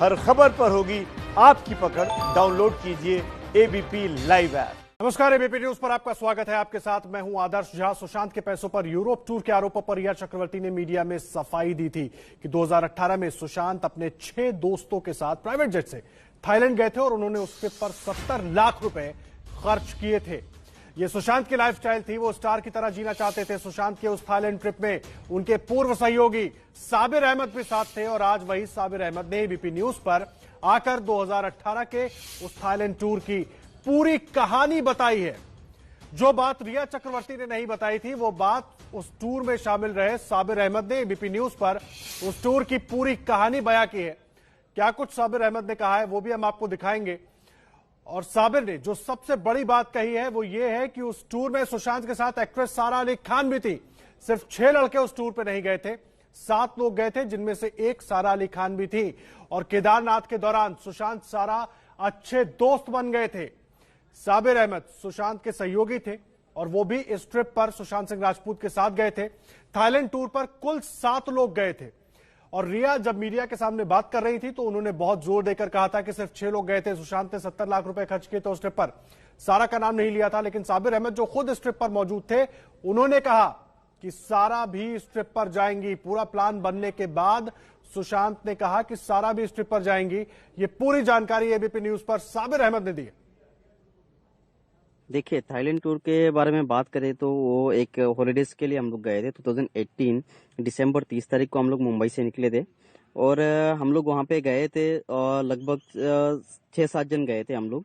हर खबर पर होगी आपकी पकड़। डाउनलोड कीजिए एबीपी लाइव ऐप। नमस्कार, एबीपी न्यूज पर आपका स्वागत है। आपके साथ मैं हूं आदर्श झा। सुशांत के पैसों पर यूरोप टूर के आरोपों पर रिया चक्रवर्ती ने मीडिया में सफाई दी थी कि 2018 में सुशांत अपने 6 दोस्तों के साथ प्राइवेट जेट से थाईलैंड गए थे और उन्होंने उस ट्रिप पर 70 लाख रुपए खर्च किए थे। ये सुशांत की लाइफस्टाइल थी, वो स्टार की तरह जीना चाहते थे। सुशांत के उस थाईलैंड ट्रिप में उनके पूर्व सहयोगी साबिर अहमद भी साथ थे और आज वही साबिर अहमद ने एबीपी न्यूज पर आकर 2018 के उस थाईलैंड टूर की पूरी कहानी बताई है। जो बात रिया चक्रवर्ती ने नहीं बताई थी, वो बात उस टूर में शामिल रहे साबिर अहमद ने एबीपी न्यूज पर उस टूर की पूरी कहानी बयां की है। क्या कुछ साबिर अहमद ने कहा है वो भी हम आपको दिखाएंगे। और साबिर ने जो सबसे बड़ी बात कही है वो ये है कि उस टूर में सुशांत के साथ एक्ट्रेस सारा अली खान भी थी। सिर्फ 6 लड़के उस टूर पे नहीं गए थे, 7 लोग गए थे, जिनमें से एक सारा अली खान भी थी। और केदारनाथ के दौरान सुशांत सारा अच्छे दोस्त बन गए थे। साबिर अहमद सुशांत के सहयोगी थे और वो भी इस ट्रिप पर सुशांत सिंह राजपूत के साथ गए थे। थाईलैंड टूर पर कुल 7 लोग गए थे। और रिया जब मीडिया के सामने बात कर रही थी तो उन्होंने बहुत जोर देकर कहा था कि सिर्फ 6 लोग गए थे। सुशांत ने 70 लाख रुपए खर्च किए थे उस ट्रिप पर। सारा का नाम नहीं लिया था, लेकिन साबिर अहमद जो खुद इस ट्रिप पर मौजूद थे, उन्होंने कहा कि सारा भी इस ट्रिप पर जाएंगी। पूरा प्लान बनने के बाद सुशांत ने कहा कि सारा भी इस ट्रिप पर जाएंगी। ये पूरी जानकारी एबीपी न्यूज पर साबिर अहमद ने दी। देखिए, थाईलैंड टूर के बारे में बात करें तो वो एक हॉलीडेज के लिए हम लोग गए थे। 2018 दिसंबर 30 तारीख को हम लोग मुंबई से निकले थे और हम लोग वहाँ पे गए थे और लगभग 6-7 जन गए थे हम लोग।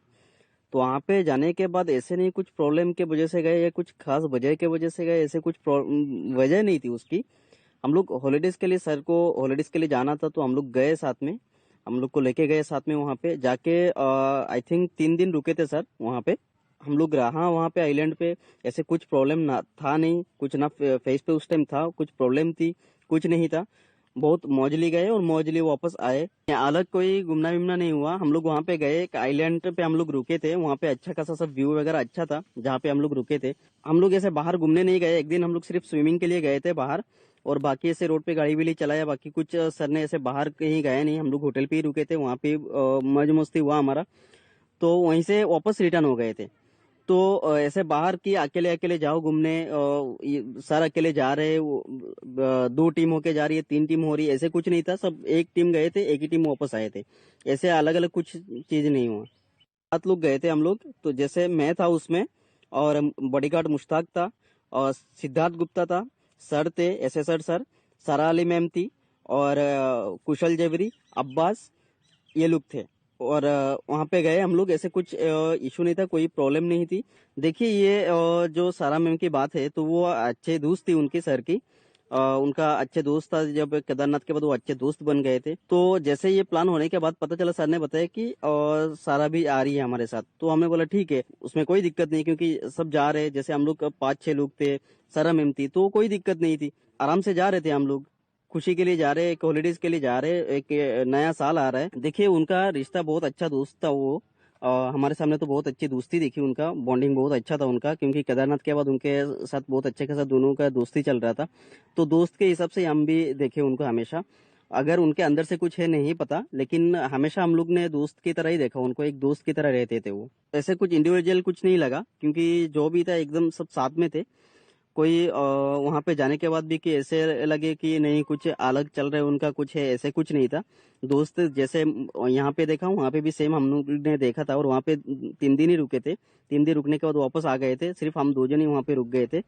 तो वहाँ पे जाने के बाद ऐसे नहीं कुछ प्रॉब्लम के वजह से गए या कुछ खास वजह के वजह से गए, ऐसे कुछ वजह नहीं थी उसकी। हम लोग हॉलीडेज के लिए, सर को हॉलीडेज के लिए जाना था तो हम लोग गए साथ में, हम लोग को लेके गए साथ में। वहाँ पे जाके आई थिंक 3 दिन रुके थे सर वहाँ पे। हम लोग रहा वहाँ पे आइलैंड पे, ऐसे कुछ प्रॉब्लम ना था, नहीं कुछ ना फेस पे उस टाइम था, कुछ प्रॉब्लम थी कुछ नहीं था। बहुत मौजली गए और मौजली वापस आए। अलग कोई घूमना विमना नहीं हुआ। हम लोग वहाँ पे गए, एक आइलैंड पे हम लोग रुके थे। वहाँ पे अच्छा खासा सब व्यू वगैरह अच्छा था जहाँ पे हम लोग रुके थे। हम लोग ऐसे बाहर घूमने नहीं गए। एक दिन हम लोग सिर्फ स्विमिंग के लिए गए थे बाहर और बाकी ऐसे रोड पे गाड़ी भी ले चलाया। बाकी कुछ सर ने ऐसे बाहर कहीं गए नहीं। हम लोग होटल पे ही रुके थे, वहाँ पे मौज मस्ती हुआ हमारा। तो वहीं से वापस रिटर्न हो गए थे। तो ऐसे बाहर की अकेले अकेले जाओ घूमने, सर अकेले जा रहे, 2 टीम होके जा रही है, 3 टीम हो रही है, ऐसे कुछ नहीं था। सब एक टीम गए थे, एक ही टीम वापस आए थे। ऐसे अलग अलग कुछ चीज नहीं हुआ। 7 लोग गए थे हम लोग। तो जैसे मैं था उसमें और बॉडीगार्ड मुश्ताक था और सिद्धार्थ गुप्ता था, सर थे एसएसआर सर, सारा अली मैम थी और कुशल जेवरी, अब्बास, ये लोग थे। और वहाँ पे गए हम लोग, ऐसे कुछ इशू नहीं था, कोई प्रॉब्लम नहीं थी। देखिए, ये जो सारा मैम की बात है तो वो अच्छे दोस्त थी उनकी, सर की। उनका अच्छे दोस्त था। जब केदारनाथ के बाद वो अच्छे दोस्त बन गए थे। तो जैसे ये प्लान होने के बाद पता चला, सर ने बताया कि सारा भी आ रही है हमारे साथ। तो हमने बोला ठीक है, उसमें कोई दिक्कत नहीं, क्योंकि सब जा रहे। जैसे हम लोग 5-6 लोग थे, सारा मैम थी, तो कोई दिक्कत नहीं थी, आराम से जा रहे थे हम लोग। खुशी के लिए जा रहे, एक हॉलीडेज के लिए जा रहे, एक नया साल आ रहा है। देखिए, उनका रिश्ता बहुत अच्छा दोस्त था वो। हमारे सामने तो बहुत अच्छी दोस्ती देखी, उनका बॉन्डिंग बहुत अच्छा था उनका, क्योंकि केदारनाथ के बाद उनके साथ बहुत अच्छे के साथ दोनों का दोस्ती चल रहा था। तो दोस्त के हिसाब से हम भी देखे उनको हमेशा। अगर उनके अंदर से कुछ है नहीं पता, लेकिन हमेशा हम लोग ने दोस्त की तरह ही देखा उनको, एक दोस्त की तरह रहते थे वो। ऐसे कुछ इंडिविजुअल कुछ नहीं लगा, क्योंकि जो भी था एकदम सब साथ में थे। कोई वहां पे जाने के बाद भी कि ऐसे लगे कि नहीं कुछ अलग चल रहा है उनका, कुछ है, ऐसे कुछ नहीं था। दोस्त जैसे यहाँ पे देखा वहां पे भी सेम हम लोग ने देखा था। और वहां पे 3 दिन ही रुके थे। 3 दिन रुकने के बाद वापस आ गए थे। सिर्फ हम 2 जन ही वहां पे रुक गए थे।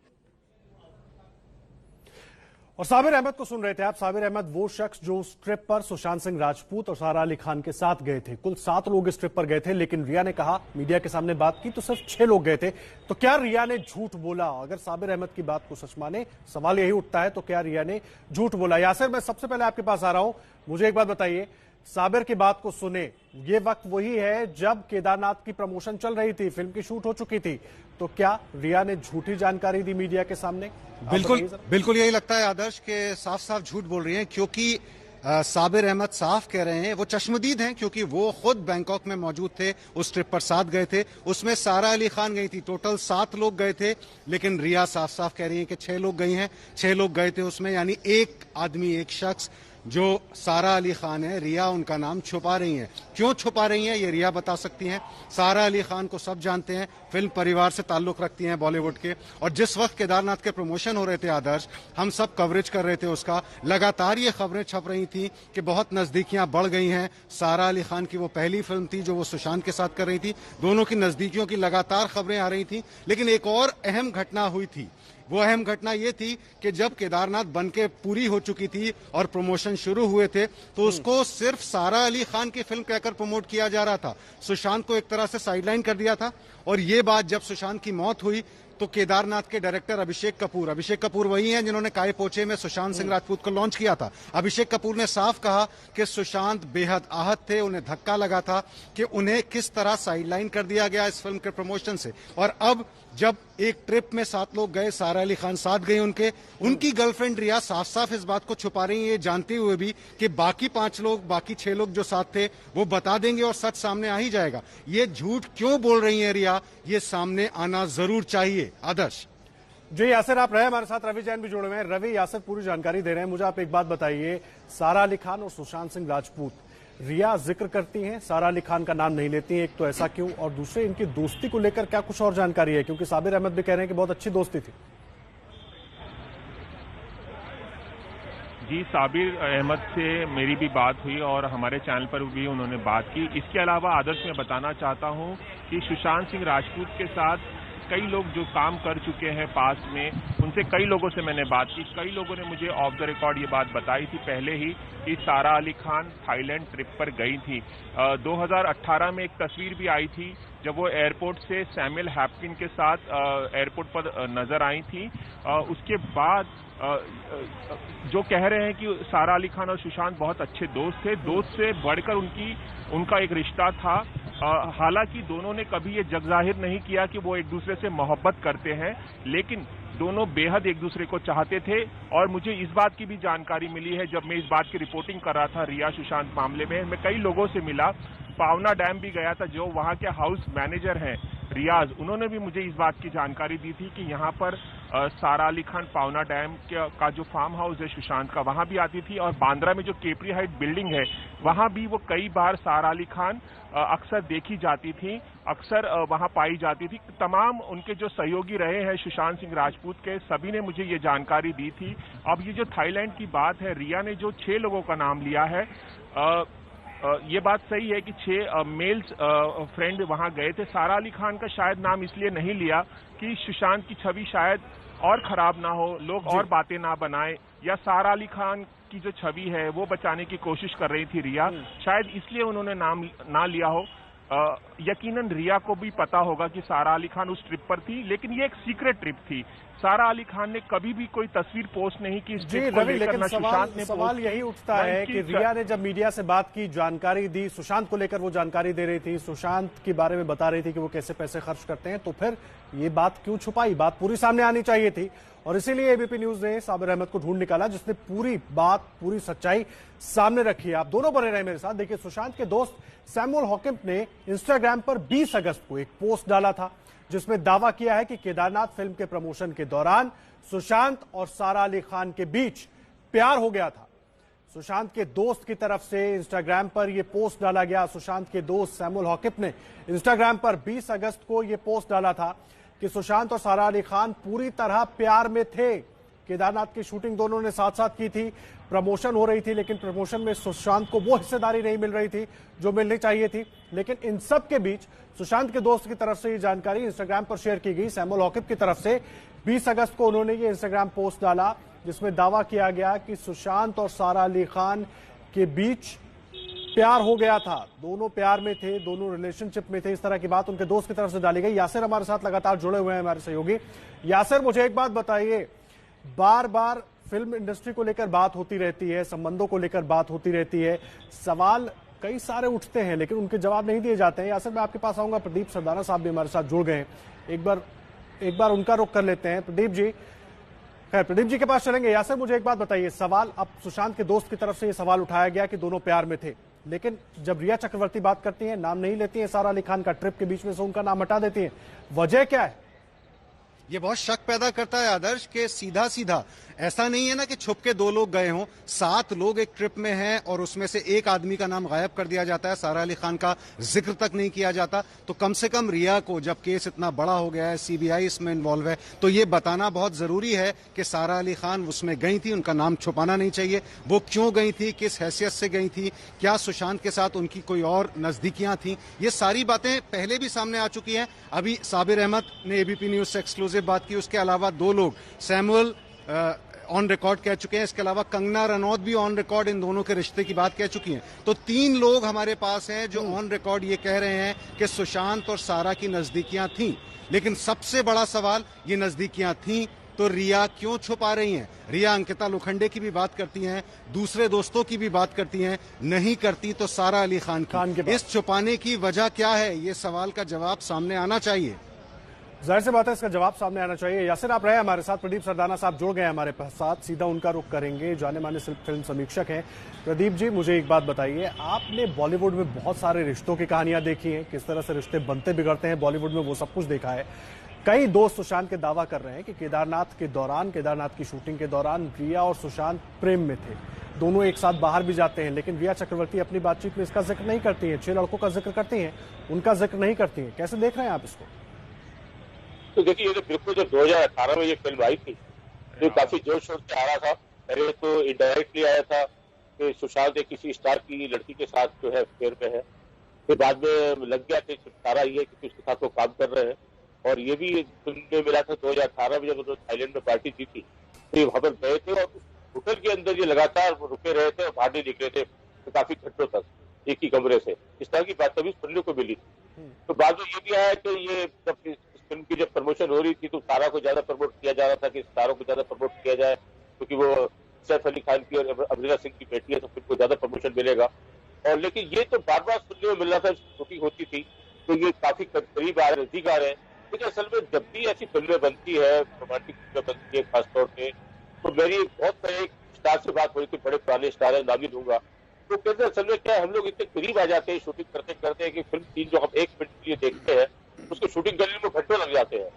और साबिर अहमद को सुन रहे थे आप। साबिर अहमद वो शख्स जो उस ट्रिप पर सुशांत सिंह राजपूत और सारा अली खान के साथ गए थे। कुल 7 लोग इस ट्रिप पर गए थे, लेकिन रिया ने कहा, मीडिया के सामने बात की तो सिर्फ 6 लोग गए थे। तो क्या रिया ने झूठ बोला? अगर साबिर अहमद की बात को सच माने, सवाल यही उठता है, तो क्या रिया ने झूठ बोला? यासिर, मैं सबसे पहले आपके पास आ रहा हूं। मुझे एक बात बताइए, साबिर की बात को सुने, ये वक्त वही है जब केदारनाथ की प्रमोशन चल रही थी, फिल्म की शूट हो चुकी थी। तो क्या रिया ने झूठी जानकारी दी मीडिया के सामने? बिल्कुल यही लगता है आदर्श के साफ साफ झूठ बोल रही हैं, क्योंकि साबिर अहमद साफ कह रहे हैं, वो चश्मदीद हैं, क्योंकि वो खुद बैंकॉक में मौजूद थे, उस ट्रिप पर साथ गए थे। उसमें सारा अली खान गई थी। टोटल 7 लोग गए थे, लेकिन रिया साफ साफ कह रही हैं कि 6 लोग गई हैं। 6 लोग गए थे उसमें, यानी एक आदमी, एक शख्स जो सारा अली खान है, रिया उनका नाम छुपा रही हैं। क्यों छुपा रही हैं ये रिया बता सकती हैं। सारा अली खान को सब जानते हैं, फिल्म परिवार से ताल्लुक रखती हैं बॉलीवुड के, और जिस वक्त केदारनाथ के प्रमोशन हो रहे थे आदर्श, हम सब कवरेज कर रहे थे उसका, लगातार ये खबरें छप रही थी कि बहुत नजदीकियां बढ़ गई हैं। सारा अली खान की वो पहली फिल्म थी जो वो सुशांत के साथ कर रही थी, दोनों की नजदीकियों की लगातार खबरें आ रही थी। लेकिन एक और अहम घटना हुई थी, वो अहम घटना ये थी कि जब केदारनाथ बन के पूरी हो चुकी थी और प्रमोशन शुरू हुए थे, तो उसको सिर्फ सारा अली खान की फिल्म कहकर प्रमोट किया जा रहा था, सुशांत को एक तरह से साइडलाइन कर दिया था। और ये बात जब सुशांत की मौत हुई तो केदारनाथ के डायरेक्टर अभिषेक कपूर वही हैं जिन्होंने काय पोचे में सुशांत सिंह राजपूत को लॉन्च किया था। अभिषेक कपूर ने साफ कहा कि सुशांत बेहद आहत थे, उन्हें धक्का लगा था कि उन्हें किस तरह साइडलाइन कर दिया गया इस फिल्म के प्रमोशन से। और अब जब एक ट्रिप में 7 लोग गए, सारा अली खान साथ गए उनकी गर्लफ्रेंड रिया साफ साफ इस बात को छुपा रही है, ये जानते हुए भी कि बाकी 6 लोग जो साथ थे वो बता देंगे और सच सामने आ ही जाएगा। ये झूठ क्यों बोल रही है रिया, ये सामने आना जरूर चाहिए। आदर्श जी, यासिर आप रहे हमारे साथ, रवि जैन भी जुड़े हुए हैं। रवि, यासिर पूरी जानकारी दे रहे हैं। मुझे आप एक बात बताइए, सारा अली खान और सुशांत सिंह राजपूत, रिया जिक्र करती हैं, सारा अली खान का नाम नहीं लेती हैं, एक तो ऐसा क्यों, और दूसरे इनकी दोस्ती को लेकर क्या कुछ और जानकारी है? क्योंकि साबिर अहमद भी कह रहे हैं कि बहुत अच्छी दोस्ती थी। जी, साबिर अहमद से मेरी भी बात हुई और हमारे चैनल पर भी उन्होंने बात की। इसके अलावा आदर्श मैं बताना चाहता हूं कि सुशांत सिंह राजपूत के साथ कई लोग जो काम कर चुके हैं पास्ट में, उनसे कई लोगों से मैंने बात की। कई लोगों ने मुझे ऑफ द रिकॉर्ड ये बात बताई थी पहले ही कि सारा अली खान थाईलैंड ट्रिप पर गई थी। 2018 में एक तस्वीर भी आई थी जब वो एयरपोर्ट से सैमुअल हैप्किन के साथ एयरपोर्ट पर नजर आई थी। उसके बाद जो कह रहे हैं कि सारा अली खान और सुशांत बहुत अच्छे दोस्त थे, दोस्त से बढ़कर उनका एक रिश्ता था। हालांकि दोनों ने कभी ये जग जाहिर नहीं किया कि वो एक दूसरे से मोहब्बत करते हैं, लेकिन दोनों बेहद एक दूसरे को चाहते थे। और मुझे इस बात की भी जानकारी मिली है, जब मैं इस बात की रिपोर्टिंग कर रहा था रिया सुशांत मामले में, मैं कई लोगों से मिला, पावना डैम भी गया था, जो वहां के हाउस मैनेजर हैं रियाज, उन्होंने भी मुझे इस बात की जानकारी दी थी कि यहाँ पर सारा अली खान पावना डैम का जो फार्म हाउस है सुशांत का, वहां भी आती थी। और बांद्रा में जो केपरी हाइट बिल्डिंग है, वहां भी वो कई बार सारा अली खान अक्सर देखी जाती थी, अक्सर वहां पाई जाती थी। तमाम उनके जो सहयोगी रहे हैं सुशांत सिंह राजपूत के, सभी ने मुझे ये जानकारी दी थी। अब ये जो थाईलैंड की बात है, रिया ने जो 6 लोगों का नाम लिया है, ये बात सही है कि 6 मेल्स फ्रेंड वहां गए थे। सारा अली खान का शायद नाम इसलिए नहीं लिया कि सुशांत की छवि शायद और खराब ना हो, लोग और बातें ना बनाए, या सारा अली खान की जो छवि है वो बचाने की कोशिश कर रही थी रिया, शायद इसलिए उन्होंने नाम ना लिया हो। यकीनन रिया को भी पता होगा कि सारा अली खान उस ट्रिप पर थी, लेकिन ये एक सीक्रेट ट्रिप थी। सारा अली खान ने कभी भी कोई तस्वीर पोस्ट नहीं की इस ट्रिप को लेकर, ना सुशांत ने। सवाल यही उठता है कि रिया ने जब मीडिया से बात की, जानकारी दी, सुशांत को लेकर वो जानकारी दे रही थी, सुशांत के बारे में बता रही थी कि वो कैसे पैसे खर्च करते हैं, तो फिर ये बात क्यों छुपाई? बात पूरी सामने आनी चाहिए थी। और इसीलिए एबीपी न्यूज ने साबिर अहमद को ढूंढ निकाला, जिसने पूरी बात, पूरी सच्चाई सामने रखी है। आप दोनों बने रहे मेरे साथ। देखिए, सुशांत के दोस्त सैमुअल हॉकिंस ने इंस्टाग्राम पर 20 अगस्त को एक पोस्ट डाला था, जिसमें दावा किया है कि केदारनाथ फिल्म के प्रमोशन के दौरान सुशांत और सारा अली खान के बीच प्यार हो गया था। सुशांत के दोस्त की तरफ से इंस्टाग्राम पर यह पोस्ट डाला गया। सुशांत के दोस्त सैमुअल हॉकिंस ने इंस्टाग्राम पर 20 अगस्त को यह पोस्ट डाला था कि सुशांत और सारा अली खान पूरी तरह प्यार में थे। केदारनाथ की शूटिंग दोनों ने साथ साथ की थी, प्रमोशन हो रही थी, लेकिन प्रमोशन में सुशांत को वो हिस्सेदारी नहीं मिल रही थी जो मिलनी चाहिए थी। लेकिन इन सब के बीच सुशांत के दोस्त की तरफ से ये जानकारी इंस्टाग्राम पर शेयर की गई। सैमुअल हॉकिंस की तरफ से 20 अगस्त को उन्होंने ये इंस्टाग्राम पोस्ट डाला, जिसमें दावा किया गया कि सुशांत और सारा अली खान के बीच प्यार हो गया था, दोनों प्यार में थे, दोनों रिलेशनशिप में थे। इस तरह की बात उनके दोस्त की तरफ से डाली गई। यासिर हमारे साथ लगातार जुड़े हुए हैं, हमारे सहयोगी। यासिर, मुझे एक बात बताइए, बार बार फिल्म इंडस्ट्री को लेकर बात होती रहती है, संबंधों को लेकर बात होती रहती है, सवाल कई सारे उठते हैं लेकिन उनके जवाब नहीं दिए जाते हैं। यासिर, मैं आपके पास आऊंगा, प्रदीप सरदाना साहब भी हमारे साथ जुड़ गए हैं, एक बार उनका रुख कर लेते हैं। प्रदीप जी, खैर प्रदीप जी के पास चलेंगे। यासिर, मुझे एक बात बताइए, सवाल अब सुशांत के दोस्त की तरफ से ये सवाल उठाया गया कि दोनों प्यार में थे, लेकिन जब रिया चक्रवर्ती बात करती हैं, नाम नहीं लेती हैं सारा अली खान का, ट्रिप के बीच में से उनका नाम हटा देती हैं, वजह क्या है? ये बहुत शक पैदा करता है आदर्श के सीधा सीधा ऐसा नहीं है ना कि छुप के 2 लोग गए हों, 7 लोग एक ट्रिप में हैं और उसमें से एक आदमी का नाम गायब कर दिया जाता है, सारा अली खान का जिक्र तक नहीं किया जाता। तो कम से कम रिया को, जब केस इतना बड़ा हो गया है, सीबीआई इसमें इन्वॉल्व है, तो ये बताना बहुत जरूरी है कि सारा अली खान उसमें गई थी, उनका नाम छुपाना नहीं चाहिए। वो क्यों गई थी, किस हैसियत से गई थी, क्या सुशांत के साथ उनकी कोई और नजदीकियां थी, ये सारी बातें पहले भी सामने आ चुकी हैं। अभी साबिर अहमद ने एबीपी न्यूज से एक्सक्लूसिव बात की, उसके अलावा 2 लोग सैमुअल ऑन रिकॉर्ड कह चुके हैं, इसके अलावा कंगना रनौत भी ऑन रिकॉर्ड इन दोनों के रिश्ते की बात कह चुकी हैं। तो 3 लोग हमारे पास हैं जो ऑन रिकॉर्ड ये कह रहे हैं कि सुशांत और सारा की नजदीकियां थीं। लेकिन सबसे बड़ा सवाल, ये नजदीकियां थीं तो रिया क्यों छुपा रही हैं? रिया अंकिता लोखंडे की भी बात करती हैं, दूसरे दोस्तों की भी बात करती हैं, नहीं करती तो सारा अली खान की। इस छुपाने की वजह क्या है, ये सवाल का जवाब सामने आना चाहिए। जाहिर सी बात है, इसका जवाब सामने आना चाहिए। यासिर आप रहे हमारे साथ, प्रदीप सरदाना साहब जुड़ गए हमारे साथ, सीधा उनका रुख करेंगे। जाने माने फिल्म समीक्षक हैं प्रदीप जी, मुझे एक बात बताइए, आपने बॉलीवुड में बहुत सारे रिश्तों की कहानियां देखी हैं, किस तरह से रिश्ते बनते बिगड़ते हैं बॉलीवुड में, वो सब कुछ देखा है। कई दोस्त सुशांत के दावा कर रहे हैं कि केदारनाथ की शूटिंग के दौरान रिया और सुशांत प्रेम में थे, दोनों एक साथ बाहर भी जाते हैं, लेकिन रिया चक्रवर्ती अपनी बातचीत में इसका जिक्र नहीं करती हैं। 6 लड़कों का जिक्र करती हैं, उनका जिक्र नहीं करती हैं। कैसे देख रहे हैं आप इसको? तो देखिए, ये तो बिल्कुल जब 2018 में ये फिल्म आई थी तो काफी जोर शोर से आ रहा था। पहले तो इनडायरेक्टली आया था कि सुशांत एक किसी स्टार की लड़की के साथ जो है अफेयर में है, फिर बाद में लग गया कि सारा ये कि उसके साथ वो काम कर रहे हैं। और ये भी सुनने मिला था 2018 में जब उन्होंने थाईलैंड में पार्टी की थी तो ये वहां पर गए थे और होटल के अंदर ये लगातार रुके रहे थे और बाहर नहीं निकले थे तो काफी घंटों तक एक ही कमरे से। इस तरह की बात कभी सुनने को मिली थी। तो बाद में ये भी आया कि ये जब फिल्म की जब प्रमोशन हो रही थी तो सारा को ज्यादा प्रमोट किया जा रहा था कि स्टारों को ज्यादा प्रमोट किया जाए, क्योंकि वो सैफ अली खान की और अमरीना सिंह की बेटी है तो फिल्म को ज्यादा प्रमोशन मिलेगा। और लेकिन ये तो बार बार सुनने में मिल रहा था, शूटिंग होती थी तो ये काफी करीब आ रहे, नजदीक आ रहे हैं। लेकिन असल में जब भी ऐसी फिल्में बनती है, रोमांटिक फिल्में बनती है खासतौर पे, तो मेरी बहुत पहले एक स्टार से बात हुई थी, बड़े पुराने स्टार है, नाम ही लूंगा, तो कहते हैं असल में क्या हम लोग इतने करीब आ जाते हैं शूटिंग करते करते कि फिल्म सीन जो हम 1 मिनट के लिए देखते हैं उसको शूटिंग करने में घंटों लग जाते हैं।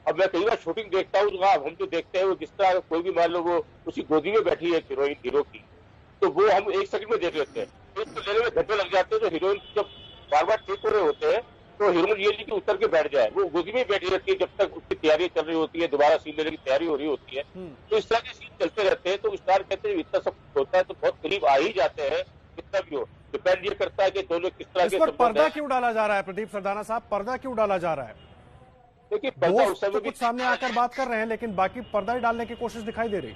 अब मैं कई बार शूटिंग देखता हूँ तो हम जो देखते हैं वो जिस तरह कोई भी मान लो वो उसी गोदी में बैठी है हीरोइन हीरो की, तो वो हम 1 सेकंड में देख लेते हैं, तो उसको लेने में घंटों लग जाते हैं। तो हीरोइन जब बार बार ठीक हो रहे होते हैं तो हीरोइन ये नहीं कि उतर के बैठ जाए, वो गोदी में बैठी रहती है जब तक उसकी तैयारी चल रही होती है, दोबारा सीन लेने की तैयारी हो रही होती है। तो इस तरह के सीन चलते रहते हैं। तो स्टार कहते हैं इतना सब होता है तो बहुत करीब आ ही जाते हैं, कितना भी हो। डिपेंड ये करता है कि दोनों किस तरह के पर्दा क्यों डाला जा रहा है? प्रदीप सरदाना साहब, पर्दा क्यों डाला जा रहा है? देखिए, पर्दा उस समय तो कुछ सामने आकर बात कर रहे हैं लेकिन बाकी पर्दा ही डालने की कोशिश दिखाई दे रही।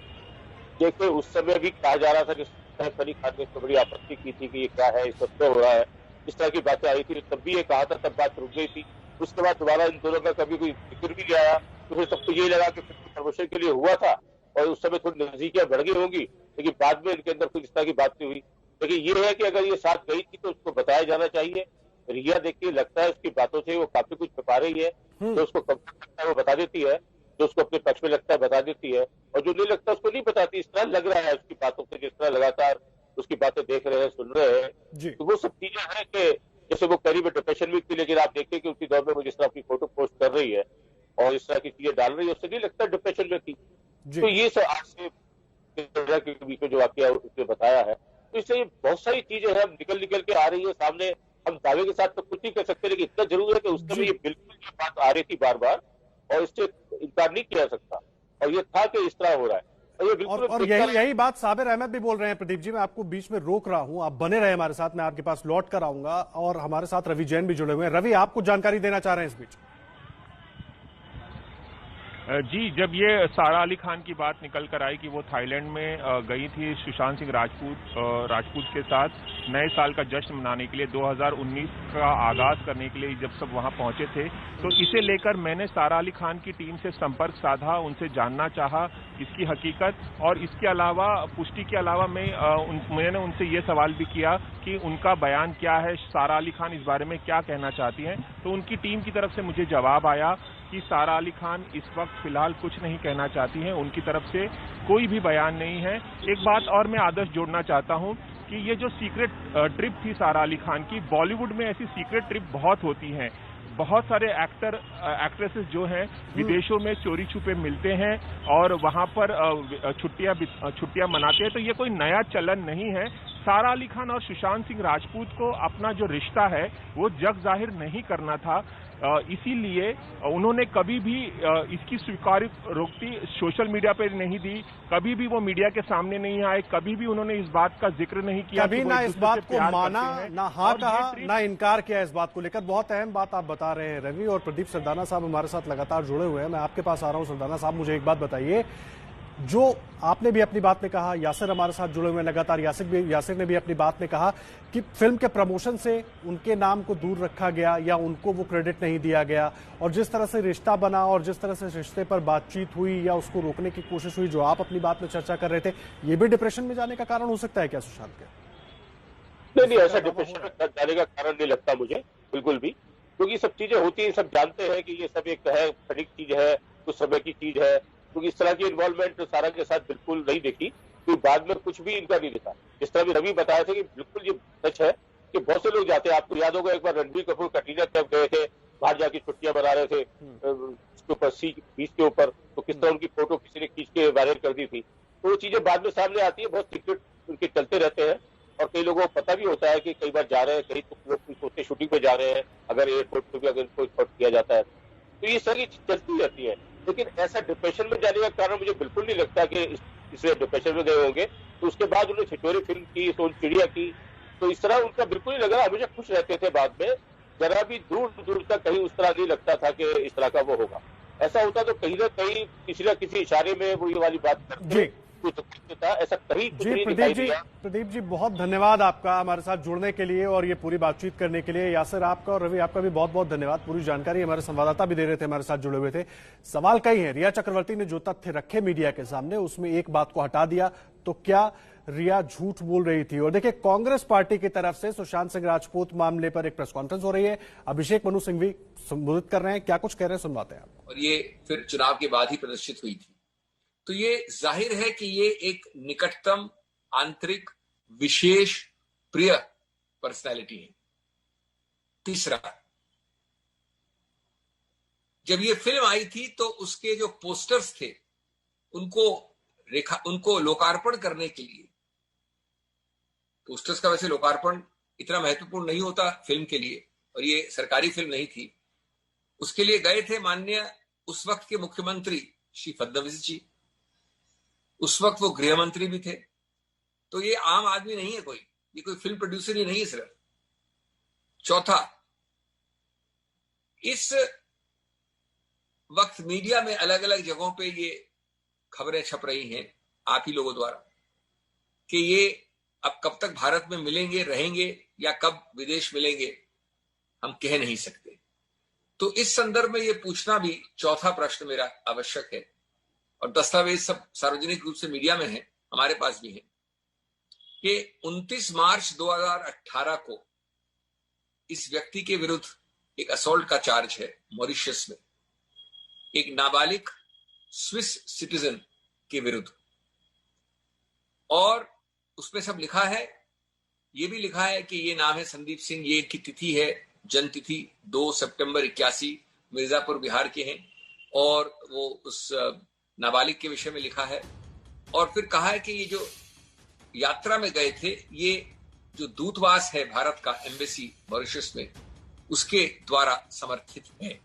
देखिए, उस समय भी कहा जा रहा था कि सैफ अली खान ने बड़ी आपत्ति की थी कि ये क्या है, इस सब क्या हो रहा है, इस तरह की बातें आई थी। तब भी ये कहा था, तब बात रुक गई थी। उसके बाद दोबारा इन दोनों का कभी कोई जिक्र भी नहीं आया, तो फिर सबको यही लगा कि फिल्म प्रमोशन के लिए हुआ था और उस समय थोड़ी नजदीकियां बढ़ गई होंगी, लेकिन बाद में इनके अंदर कुछ इस तरह की बात नहीं हुई। लेकिन ये है कि अगर ये साथ गई थी तो उसको बताया जाना चाहिए। रिया देखिए, लगता है उसकी बातों से वो काफी कुछ छुपा रही है, जो उसको कम लगता है वो बता देती है, जो उसको अपने पक्ष में लगता है बता देती है, और जो नहीं लगता उसको नहीं बताती। इस तरह लग रहा है उसकी बातों से, जिस तरह लगातार उसकी बातें देख रहे हैं, सुन रहे हैं। तो वो सब चीजें हैं कि जैसे वो करीब डिप्रेशन में थी, लेकिन आप देखिए कि उसी दौर में वो जिस तरह अपनी फोटो पोस्ट कर रही है और इस तरह की चीजें डाल रही है, उससे नहीं लगता डिप्रेशन में थी। तो ये सब आज से के बीच में जो वाकया उसने बताया है, तो इससे बहुत सारी चीजें हैं निकल के आ रही है सामने। हम दावे के साथ तो कुछ नहीं कर सकते, लेकिन इतना जरूर है कि उस समय ये बिल्कुल ये बात आ रही थी बार बार और इससे इनकार नहीं किया सकता, और ये था कि इस तरह हो रहा है। और यही बात साबिर अहमद भी बोल रहे हैं। प्रदीप जी, मैं आपको बीच में रोक रहा हूं, आप बने रहे हमारे साथ, मैं आपके पास लौट कर आऊंगा। और हमारे साथ रवि जैन भी जुड़े हुए हैं। रवि, आप कुछ जानकारी देना चाह रहे हैं इस बीच? जी, जब ये सारा अली खान की बात निकल कर आई कि वो थाईलैंड में गई थी सुशांत सिंह राजपूत के साथ नए साल का जश्न मनाने के लिए, 2019 का आगाज करने के लिए जब सब वहां पहुंचे थे, तो इसे लेकर मैंने सारा अली खान की टीम से संपर्क साधा, उनसे जानना चाहा इसकी हकीकत, और इसके अलावा पुष्टि के अलावा मैंने उनसे ये सवाल भी किया कि उनका बयान क्या है, सारा अली खान इस बारे में क्या कहना चाहती हैं। तो उनकी टीम की तरफ से मुझे जवाब आया कि सारा अली खान इस वक्त फिलहाल कुछ नहीं कहना चाहती हैं, उनकी तरफ से कोई भी बयान नहीं है। एक बात और मैं आदर्श जोड़ना चाहता हूं कि ये जो सीक्रेट ट्रिप थी सारा अली खान की, बॉलीवुड में ऐसी सीक्रेट ट्रिप बहुत होती हैं। बहुत सारे एक्ट्रेसेस जो हैं विदेशों में चोरी छुपे मिलते हैं और वहां पर छुट्टियां मनाते हैं। तो ये कोई नया चलन नहीं है। सारा अली खान और सुशांत सिंह राजपूत को अपना जो रिश्ता है वो जग जाहिर नहीं करना था, इसीलिए उन्होंने कभी भी इसकी स्वीकारोक्ति सोशल मीडिया पर नहीं दी, कभी भी वो मीडिया के सामने नहीं आए, कभी भी उन्होंने इस बात का जिक्र नहीं किया, कभी ना इस बात को माना, ना हाँ कहा, ना इनकार किया इस बात को लेकर। बहुत अहम बात आप बता रहे हैं रवि, और प्रदीप सरदाना साहब हमारे साथ लगातार जुड़े हुए हैं। मैं आपके पास आ रहा हूं सरदाना साहब, मुझे एक बात बताइए, जो आपने भी अपनी बात में कहा, यासिर हमारे साथ जुड़े हुए हैं लगातार, यासिर ने भी अपनी बात में कहा कि फिल्म के प्रमोशन से उनके नाम को दूर रखा गया या उनको वो क्रेडिट नहीं दिया गया, और जिस तरह से रिश्ता बना और जिस तरह से रिश्ते पर बातचीत हुई या उसको रोकने की कोशिश हुई, जो आप अपनी बात में चर्चा कर रहे थे, ये भी डिप्रेशन में जाने का कारण हो सकता है क्या सुशांत के? नहीं, ऐसा डिप्रेशन में जाने का कारण नहीं लगता मुझे बिल्कुल भी, क्योंकि सब चीजें होती है, सब जानते हैं कि ये सब एक है क्षणिक चीज है, कुछ समय की चीज है। क्योंकि इस तरह की इन्वॉल्वमेंट सारा के साथ बिल्कुल नहीं देखी, तो बाद में कुछ भी इनका नहीं दिखा। जिस तरह भी रवि बताया था कि बिल्कुल ये सच है कि बहुत से लोग जाते हैं, आपको याद होगा एक बार रणबीर कपूर कटरीना कैफ गए थे, बाहर जाके छुट्टियां मना रहे थे उसके ऊपर बीच के ऊपर, तो किस तरह उनकी फोटो किसी ने खींच के वायरल कर दी थी। तो वो चीजें बाद में सामने आती है, बहुत सीक्रेट उनके चलते रहते हैं, और कई लोगों को पता भी होता है कि कई बार जा रहे हैं, कई लोग सोचते शूटिंग पे जा रहे हैं, अगर एयरपोर्ट पे भी अगर कोई शॉट किया जाता है, तो ये सारी चलती रहती है। लेकिन ऐसा डिप्रेशन में जाने का कारण मुझे बिल्कुल नहीं लगता कि इसलिए डिप्रेशन में गए होंगे। तो उसके बाद उन्होंने छिछोरे फिल्म की, सोन चिड़िया की, तो इस तरह उनका बिल्कुल नहीं लगा, हमेशा खुश रहते थे। बाद में जरा भी दूर दूर तक कहीं उस तरह नहीं लगता था कि इस तरह का वो होगा। ऐसा होता तो कहीं ना कहीं किसी न किसी इशारे में वो ये वाली बात करते था, ऐसा कहीं जी। प्रदीप जी बहुत धन्यवाद आपका हमारे साथ जुड़ने के लिए और ये पूरी बातचीत करने के लिए। यासिर आपका और रवि आपका भी बहुत बहुत धन्यवाद। पूरी जानकारी हमारे संवाददाता भी दे रहे थे, हमारे साथ जुड़े हुए थे। सवाल कई है, रिया चक्रवर्ती ने जो तथ्य रखे मीडिया के सामने उसमें एक बात को हटा दिया, तो क्या रिया झूठ बोल रही थी? और देखिए, कांग्रेस पार्टी की तरफ से सुशांत सिंह राजपूत मामले पर एक प्रेस कॉन्फ्रेंस हो रही है, अभिषेक मनु सिंघवी संबोधित कर रहे हैं, क्या कुछ कह रहे हैं सुनवाते हैं आप। और ये फिर चुनाव के बाद ही प्रदर्शित हुई थी, तो ये जाहिर है कि ये एक निकटतम आंतरिक विशेष प्रिय पर्सनालिटी है। तीसरा, जब ये फिल्म आई थी तो उसके जो पोस्टर्स थे उनको लोकार्पण करने के लिए, पोस्टर्स का वैसे लोकार्पण इतना महत्वपूर्ण नहीं होता फिल्म के लिए, और ये सरकारी फिल्म नहीं थी, उसके लिए गए थे माननीय उस वक्त के मुख्यमंत्री श्री फडणवीस जी, उस वक्त वो गृह मंत्री भी थे। तो ये आम आदमी नहीं है कोई, ये कोई फिल्म प्रोड्यूसर ही नहीं है सिर्फ। चौथा, इस वक्त मीडिया में अलग अलग जगहों पे ये खबरें छप रही हैं आप ही लोगों द्वारा कि ये अब कब तक भारत में मिलेंगे, रहेंगे, या कब विदेश मिलेंगे, हम कह नहीं सकते। तो इस संदर्भ में ये पूछना भी चौथा प्रश्न मेरा आवश्यक है, और दस्तावेज सब सार्वजनिक रूप से मीडिया में है, हमारे पास भी है, कि 29 मार्च 2018 को इस व्यक्ति के विरुद्ध एक असॉल्ट का चार्ज है मॉरिशस में, एक नाबालिग स्विस सिटीजन के विरुद्ध, और उसमें सब लिखा है, ये भी लिखा है कि ये नाम है संदीप सिंह, ये की तिथि है, जन्म तिथि 2 सितंबर 81, मिर्जापुर बिहार के हैं, और वो उस नाबालिग के विषय में लिखा है। और फिर कहा है कि ये जो यात्रा में गए थे, ये जो दूतावास है भारत का, एम्बेसी मॉरिशस में, उसके द्वारा समर्थित है।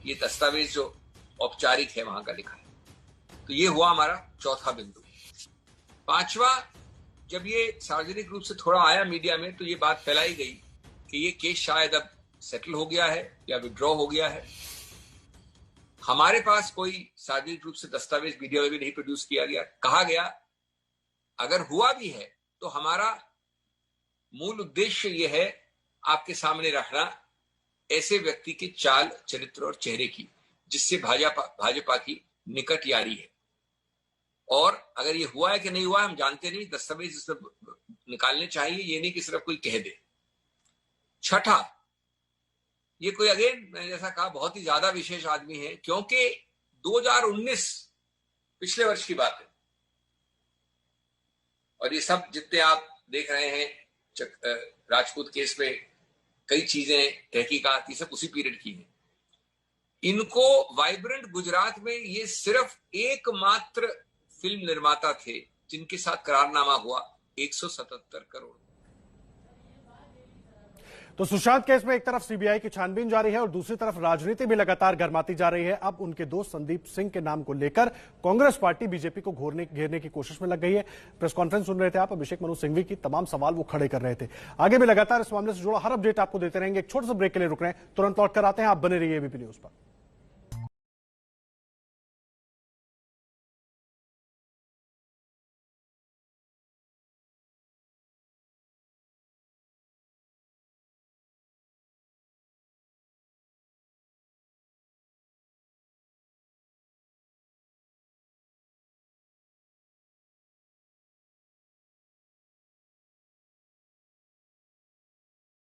ये दस्तावेज जो औपचारिक है वहां का लिखा है। तो ये हुआ हमारा चौथा बिंदु। पांचवा, जब ये सार्वजनिक रूप से थोड़ा आया मीडिया में, तो ये बात फैलाई गई कि ये केस शायद अब सेटल हो गया है या विड्रॉ हो गया है। हमारे पास कोई सार्वजनिक रूप से दस्तावेज मीडिया में भी नहीं प्रोड्यूस किया गया। कहा गया अगर हुआ भी है तो हमारा मूल उद्देश्य यह है आपके सामने रखना ऐसे व्यक्ति के चाल, चरित्र और चेहरे की जिससे भाजपा की निकट यारी है, और अगर ये हुआ है कि नहीं हुआ है हम जानते नहीं, दस्तावेज निकालने चाहिए, ये नहीं कि सिर्फ कोई कह दे। छठा, ये कोई अगेन मैंने जैसा कहा बहुत ही ज्यादा विशेष आदमी है, क्योंकि 2019 पिछले वर्ष की बात है, और ये सब जितने आप देख रहे हैं राजपूत केस में कई चीजें तहकीकात, ये सब उसी पीरियड की है। इनको वाइब्रेंट गुजरात में ये सिर्फ एकमात्र फिल्म निर्माता थे जिनके साथ करारनामा हुआ 177 करोड़। तो सुशांत केस में एक तरफ सीबीआई की छानबीन जारी है और दूसरी तरफ राजनीति भी लगातार गर्माती जा रही है। अब उनके दोस्त संदीप सिंह के नाम को लेकर कांग्रेस पार्टी बीजेपी को घेरने की कोशिश में लग गई है। प्रेस कॉन्फ्रेंस सुन रहे थे आप, अभिषेक मनु सिंघवी की तमाम सवाल वो खड़े कर रहे थे। आगे भी लगातार इस मामले से जुड़ा हर अपडेट आपको देते रहेंगे। एक छोटे से ब्रेक के लिए रुक रहे हैं, तुरंत लौट कर आते हैं। आप बने रहिए एबीपी न्यूज पर।